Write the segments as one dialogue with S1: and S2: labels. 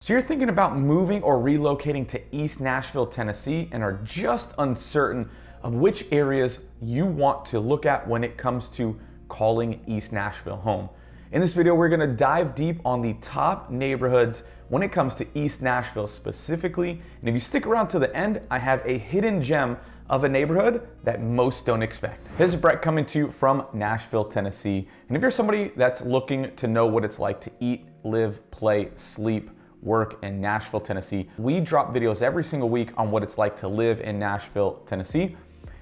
S1: So you're thinking about moving or relocating to East Nashville, Tennessee, and are just uncertain of which areas you want to look at when it comes to calling East Nashville home. In this video, we're gonna dive deep on the top neighborhoods when it comes to East Nashville specifically. And if you stick around to the end, I have a hidden gem of a neighborhood that most don't expect. This is Brett coming to you from Nashville, Tennessee. And if you're somebody that's looking to know what it's like to eat, live, play, sleep, work in Nashville, Tennessee, we drop videos every single week on what it's like to live in Nashville, Tennessee.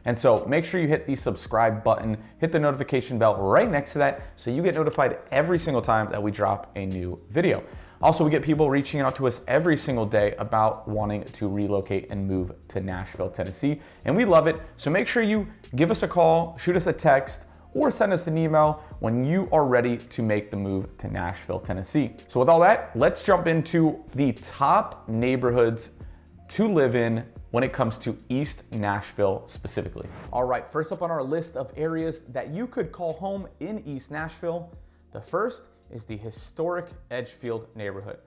S1: And so make sure you hit the subscribe button, hit the notification bell right next to that so you get notified every single time that we drop a new video. Also, we get people reaching out to us every single day about wanting to relocate and move to Nashville, Tennessee, and we love it. So make sure you give us a call, shoot us a text, or send us an email when you are ready to make the move to Nashville, Tennessee. So with all that, let's jump into the top neighborhoods to live in when it comes to East Nashville specifically. All right, first up on our list of areas that you could call home in East Nashville, the first is the historic Edgefield neighborhood.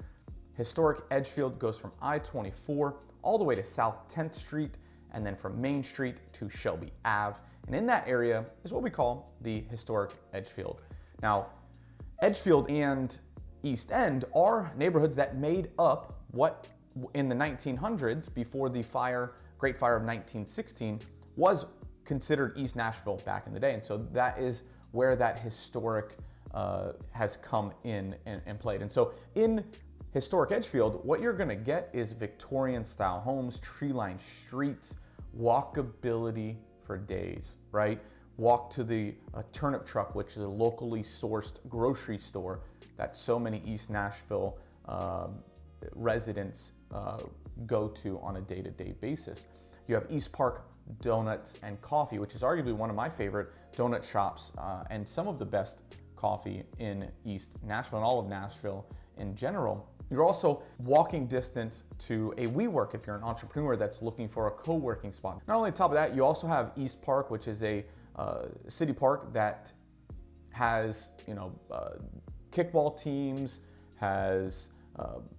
S1: Historic Edgefield goes from I-24 all the way to South 10th Street, and then from Main Street to Shelby Ave. And in that area is what we call the historic Edgefield. Now, Edgefield and East End are neighborhoods that made up what in the 1900s, before the Great Fire of 1916, was considered East Nashville back in the day. And so that is where that historic has come in and played. And so in historic Edgefield, what you're gonna get is Victorian style homes, tree-lined streets, walkability for days, right? Walk to the turnip truck, which is a locally sourced grocery store that so many East Nashville residents go to on a day-to-day basis. You have East Park Donuts and Coffee, which is arguably one of my favorite donut shops and some of the best coffee in East Nashville and all of Nashville in general. You're also walking distance to a WeWork if you're an entrepreneur that's looking for a co-working spot. Not only on top of that, you also have East Park, which is a city park that has kickball teams, has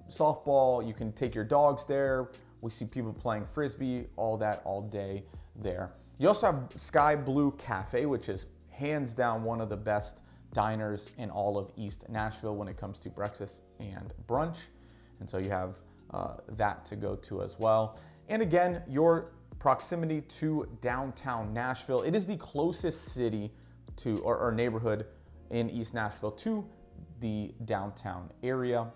S1: softball. You can take your dogs there. We see people playing frisbee, all that all day there. You also have Sky Blue Cafe, which is hands down one of the best diners in all of East Nashville when it comes to breakfast and brunch. And so you have that to go to as well. And again, your proximity to downtown Nashville. It is the closest city to or neighborhood in East Nashville to the downtown area.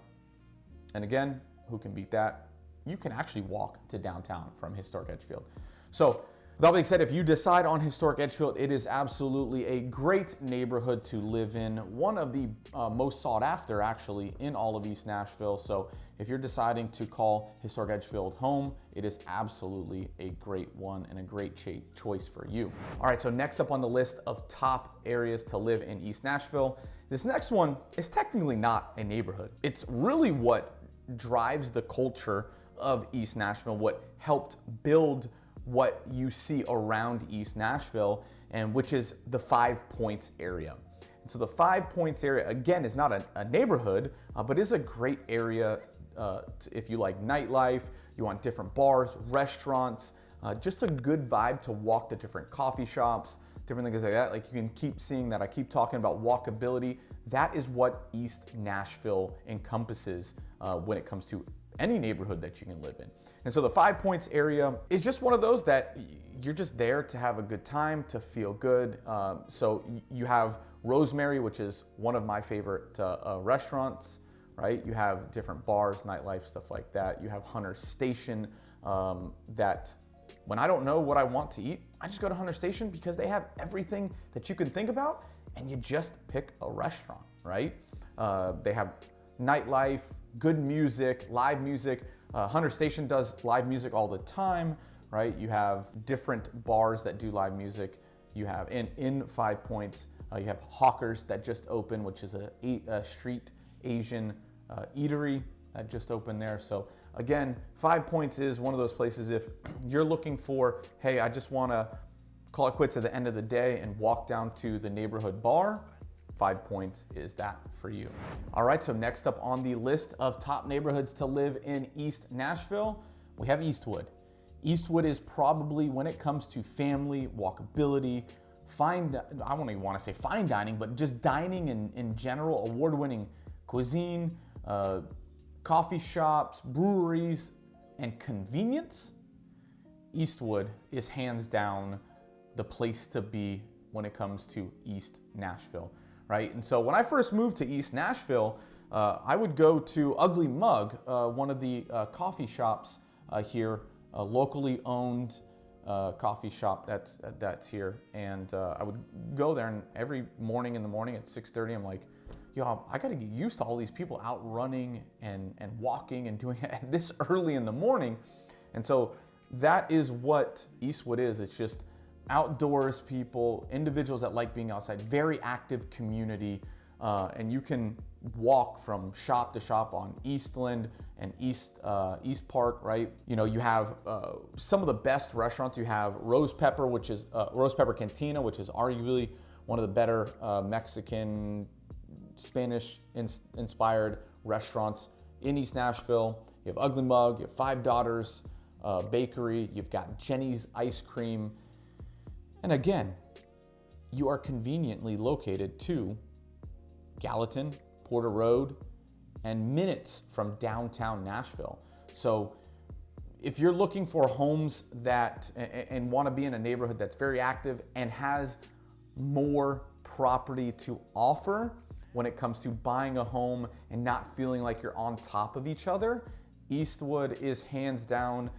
S1: And again, who can beat that? You can actually walk to downtown from historic Edgefield. So with that being said, if you decide on historic Edgefield, it is absolutely a great neighborhood to live in. One of the most sought after actually in all of East Nashville. So if you're deciding to call historic Edgefield home, it is absolutely a great one and a great choice for you. All right, so next up on the list of top areas to live in East Nashville, this next one is technically not a neighborhood. It's really what drives the culture of East Nashville, what helped build what you see around East Nashville, and which is the 5 Points area. And so the 5 Points area, again, is not a neighborhood, but is a great area if you like nightlife, you want different bars, restaurants, just a good vibe to walk to different coffee shops, different things like that. Like you can keep seeing that. I keep talking about walkability. That is what East Nashville encompasses when it comes to any neighborhood that you can live in. And so the 5 Points area is just one of those that you're just there to have a good time, to feel good. So you have Rosemary, which is one of my favorite restaurants, right? You have different bars, nightlife, stuff like that. You have Hunter Station that when I don't know what I want to eat, I just go to Hunter Station because they have everything that you can think about and you just pick a restaurant, right? They have nightlife, good music, live music. Hunter Station does live music all the time, right? You have different bars that do live music. You have in 5 Points, you have Hawkers that just opened, which is a street Asian eatery that just opened there. So again, 5 Points is one of those places if you're looking for, hey, I just want to call it quits at the end of the day and walk down to the neighborhood bar, 5 points is that for you. All right, so next up on the list of top neighborhoods to live in East Nashville, we have Eastwood. Eastwood is probably, when it comes to family, walkability, I don't even want to say fine dining, but just dining in general, award-winning cuisine, coffee shops, breweries, and convenience, Eastwood is hands down the place to be when it comes to East Nashville, right? And so when I first moved to East Nashville, I would go to Ugly Mug, one of the coffee shops here, a locally owned coffee shop that's here. And I would go there, and every morning at 6:30, I'm like, yo, I gotta get used to all these people out running and walking and doing it this early in the morning. And so that is what Eastwood is. It's just outdoors people, individuals that like being outside, very active community. And you can walk from shop to shop on Eastland and East Park, right? You know, you have some of the best restaurants. You have Rose Pepper Cantina, which is arguably one of the better Mexican, Spanish inspired restaurants in East Nashville. You have Ugly Mug, you have Five Daughters Bakery, you've got Jenny's Ice Cream. And again, you are conveniently located to Gallatin, Porter Road, and minutes from downtown Nashville. So if you're looking for homes that and want to be in a neighborhood that's very active and has more property to offer when it comes to buying a home and not feeling like you're on top of each other, Eastwood is hands down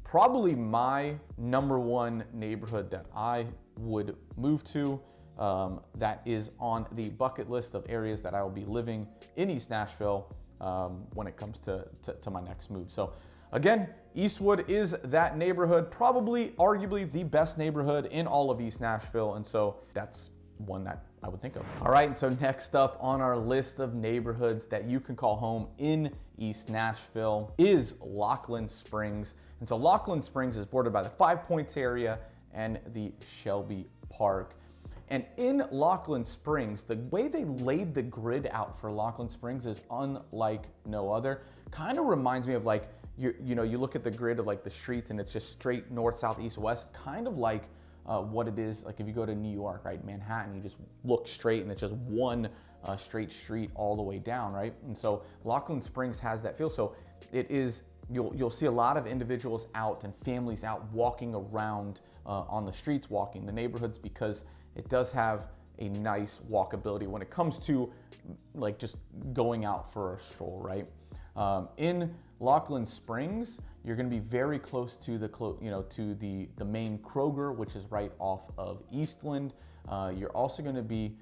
S1: probably my -- neighborhood that I would move to. That is on the bucket list of areas that I will be living in East Nashville when it comes to my next move. So again, Eastwood is that neighborhood, probably arguably the best neighborhood in all of East Nashville. And so that's one that I would think of. All right, and so next up on our list of neighborhoods that you can call home in East Nashville is Lockeland Springs. And so Lockeland Springs is bordered by the 5 Points area and the Shelby Park. And in Lockeland Springs, the way they laid the grid out for Lockeland Springs is unlike no other. Kind of reminds me of like, you look at the grid of like the streets and it's just straight north, south, east, west, kind of like what it is like if you go to New York, right? Manhattan, you just look straight and it's just one straight street all the way down, right? And so Lockeland Springs has that feel. So it is, you'll see a lot of individuals out and families out walking around on the streets, walking the neighborhoods, because it does have a nice walkability when it comes to like just going out for a stroll, right? In Lockeland Springs, you're going to be very close to the main Kroger, which is right off of Eastland. You're also going to be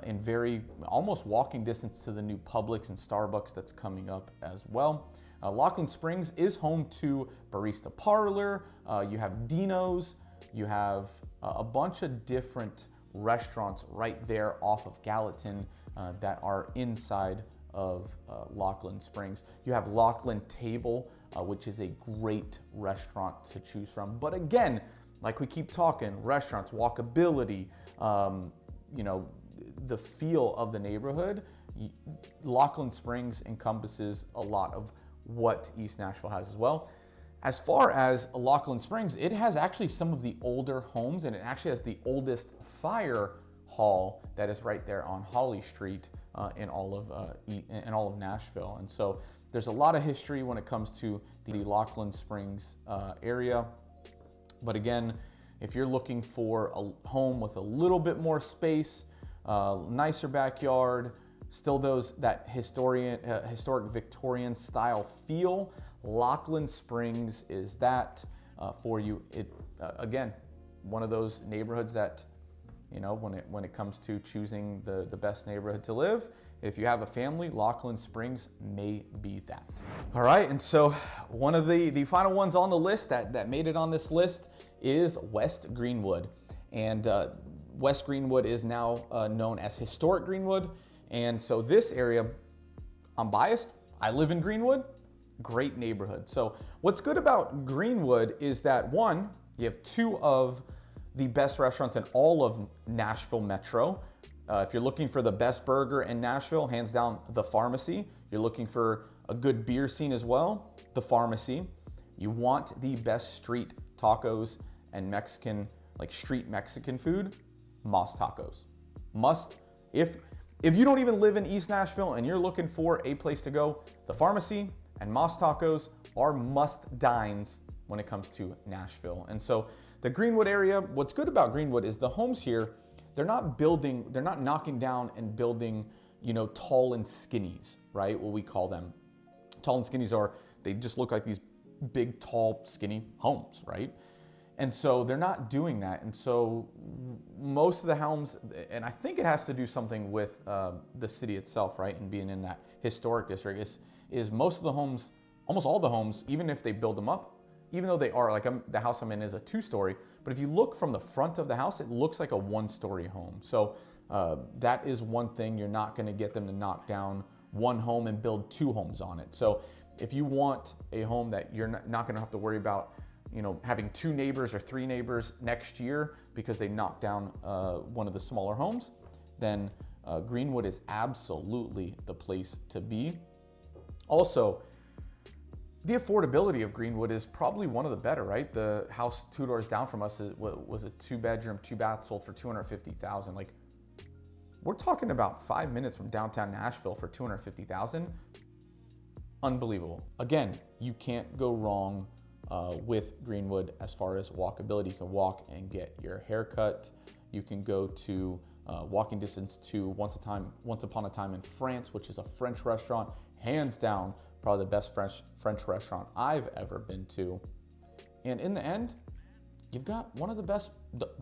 S1: in almost walking distance to the new Publix and Starbucks that's coming up as well. Lockeland Springs is home to Barista Parlor. You have Dino's. You have a bunch of different restaurants right there off of Gallatin that are inside of Lockeland Springs. You have Lockeland Table, which is a great restaurant to choose from. But again, like we keep talking, restaurants, walkability, the feel of the neighborhood. Lockeland Springs encompasses a lot of what East Nashville has as well. As far as Lockeland Springs, it has actually some of the older homes, and it actually has the oldest fire hall that is right there on Holly Street in all of Nashville. And so there's a lot of history when it comes to the Lockeland Springs area. But again, if you're looking for a home with a little bit more space, nicer backyard, still that historic Victorian style feel, Lockeland Springs is that for you. It again, one of those neighborhoods that, when it comes to choosing the best neighborhood to live, if you have a family, Lockeland Springs may be that. All right, and so one of the final ones on the list that made it on this list is West Greenwood. And West Greenwood is now known as Historic Greenwood. And so this area, I'm biased, I live in Greenwood, great neighborhood. So what's good about Greenwood is that, one, you have two of the best restaurants in all of Nashville Metro, If you're looking for the best burger in Nashville, hands down, the Pharmacy. You're looking for a good beer scene as well, the Pharmacy. You want the best street tacos and Mexican, like street Mexican food, Moss Tacos. Must, if you don't even live in East Nashville and you're looking for a place to go, the Pharmacy and Moss Tacos are must dines when it comes to Nashville. And so the Greenwood area, what's good about Greenwood is the homes here, they're not knocking down and building, tall and skinnies, right? What we call them. Tall and skinnies they just look like these big, tall, skinny homes, right? And so they're not doing that. And so most of the homes, and I think it has to do something with the city itself, right? And being in that historic district is most of the homes, almost all the homes, even if they build them up, even though they are, the house I'm in is a 2-story, but if you look from the front of the house, it looks like a 1-story home. So that is one thing. You're not gonna get them to knock down one home and build 2 homes on it. So if you want a home that you're not gonna have to worry about, having 2 neighbors or 3 neighbors next year because they knocked down one of the smaller homes, then Greenwood is absolutely the place to be. Also, the affordability of Greenwood is probably one of the better, right? The house 2 doors down from us was a 2-bedroom, 2-bath, sold for $250,000. Like, we're talking about 5 minutes from downtown Nashville for $250,000. Unbelievable. Again, you can't go wrong with Greenwood as far as walkability. You can walk and get your hair cut. You can go to walking distance to Once Upon a Time in France, which is a French restaurant, hands down, probably the best French restaurant I've ever been to. And in the end, you've got one of the best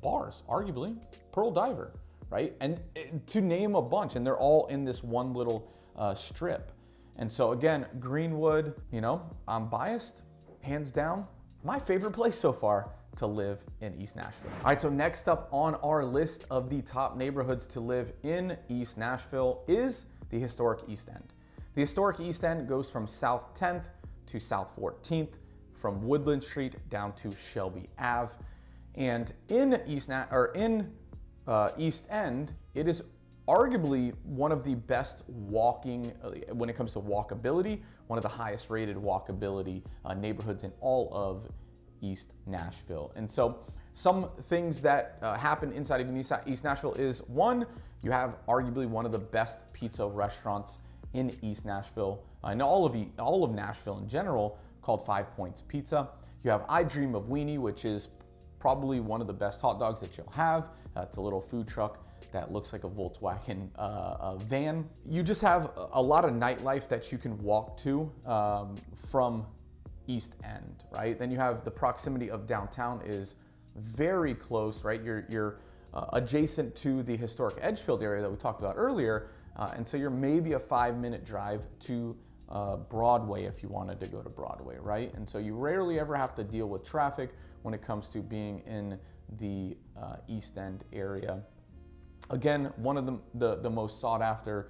S1: bars, arguably, Pearl Diver, right? And to name a bunch, and they're all in this one little strip. And so again, Greenwood, I'm biased, hands down, my favorite place so far to live in East Nashville. All right, so next up on our list of the top neighborhoods to live in East Nashville is the historic East End. The historic East End goes from South 10th to South 14th, from Woodland Street down to Shelby Ave. And in East End, it is arguably one of the best walking, when it comes to walkability, one of the highest rated walkability neighborhoods in all of East Nashville. And so some things that happen inside of East Nashville is, one, you have arguably one of the best pizza restaurants in East Nashville, and all of Nashville in general, called 5 Points Pizza. You have I Dream of Weenie, which is probably one of the best hot dogs that you'll have. It's a little food truck that looks like a Volkswagen van. You just have a lot of nightlife that you can walk to from East End, right? Then you have the proximity of downtown is very close, right? You're adjacent to the historic Edgefield area that we talked about earlier, and so you're maybe a 5-minute drive to Broadway if you wanted to go to Broadway, right? And so you rarely ever have to deal with traffic when it comes to being in the East End area. Again, one of the most sought after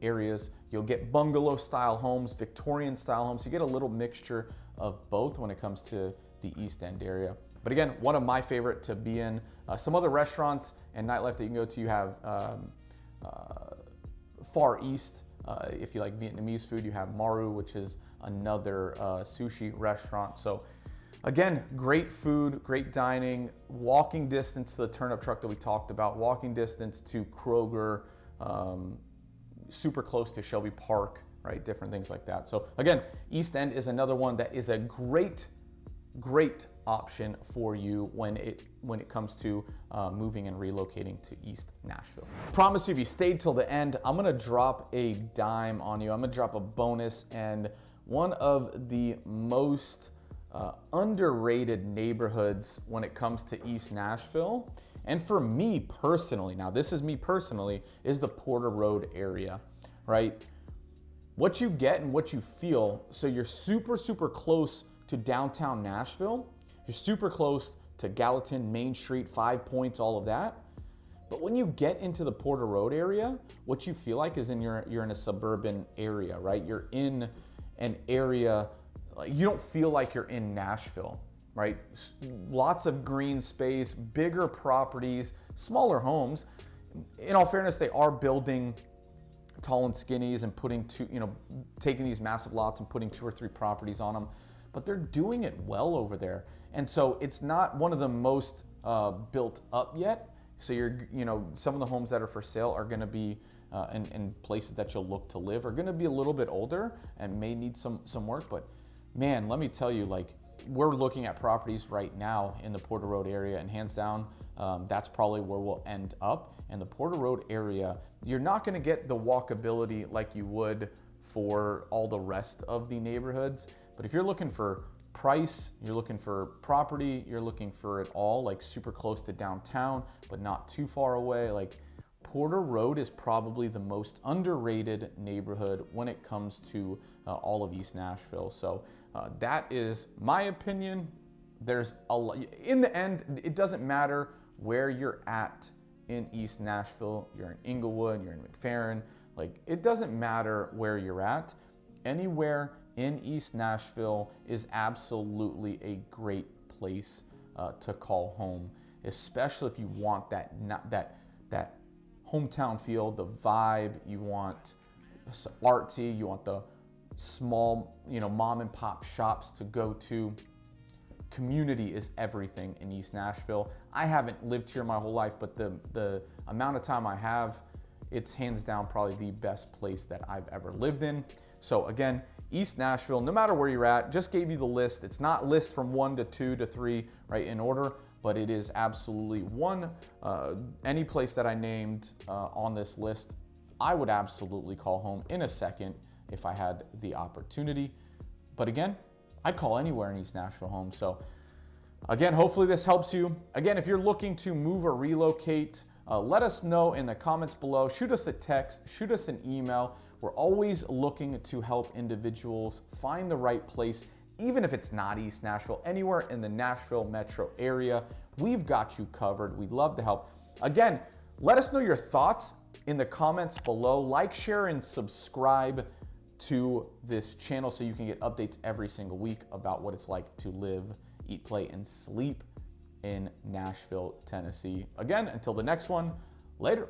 S1: areas. You'll get bungalow style homes, Victorian style homes. You get a little mixture of both when it comes to the East End area. But again, one of my favorite to be in. Some other restaurants and nightlife that you can go to, you have Far East. If you like Vietnamese food, you have Maru, which is another sushi restaurant. So again, great food, great dining, walking distance to the turnip truck that we talked about, walking distance to Kroger, super close to Shelby Park, right? Different things like that. So again, East End is another one that is a great option for you when it comes to moving and relocating to East Nashville. Promise you, if you stayed till the end, I'm gonna drop a dime on you. I'm gonna drop a bonus, and one of the most underrated neighborhoods when it comes to East Nashville, and for me personally, now this is me personally, is the Porter Road area, right? What you get and what you feel, so you're super close to downtown Nashville, you're super close to Gallatin, Main Street, 5 Points, all of that. But when you get into the Porter Road area, what you feel like is you're in a suburban area, right? You're in an area, you don't feel like you're in Nashville, right? Lots of green space, bigger properties, smaller homes, in all fairness, they are building tall and skinnies and putting taking these massive lots and putting 2 or 3 properties on them, but they're doing it well over there. And so it's not one of the most built up yet. So some of the homes that are for sale are going to be in places that you'll look to live are going to be a little bit older and may need some work. But man, let me tell you, like, we're looking at properties right now in the Porter Road area, and hands down, that's probably where we'll end up. And the Porter Road area, you're not going to get the walkability like you would for all the rest of the neighborhoods. But if you're looking for price, you're looking for property, you're looking for it all, like super close to downtown, but not too far away, like Porter Road is probably the most underrated neighborhood when it comes to all of East Nashville. So that is my opinion. There's a lot, in the end, it doesn't matter where you're at in East Nashville. You're in Inglewood, you're in McFerrin, like it doesn't matter where you're at. Anywhere in East Nashville is absolutely a great place to call home, especially if you want that hometown feel, the vibe. You want artsy, you want the small, mom and pop shops to go to. Community is everything in East Nashville. I haven't lived here my whole life, but the amount of time I have, it's hands down probably the best place that I've ever lived in. So again, East Nashville, no matter where you're at, just gave you the list. It's not list from 1 to 2 to 3, right, in order, but it is absolutely any place that I named on this list, I would absolutely call home in a second if I had the opportunity. But again, I'd call anywhere in East Nashville home. So again, hopefully this helps you. Again, if you're looking to move or relocate, let us know in the comments below. Shoot us a text, shoot us an email. We're always looking to help individuals find the right place, even if it's not East Nashville, anywhere in the Nashville metro area. We've got you covered. We'd love to help. Again, let us know your thoughts in the comments below. Like, share, and subscribe to this channel so you can get updates every single week about what it's like to live, eat, play, and sleep in Nashville, Tennessee. Again, until the next one, later.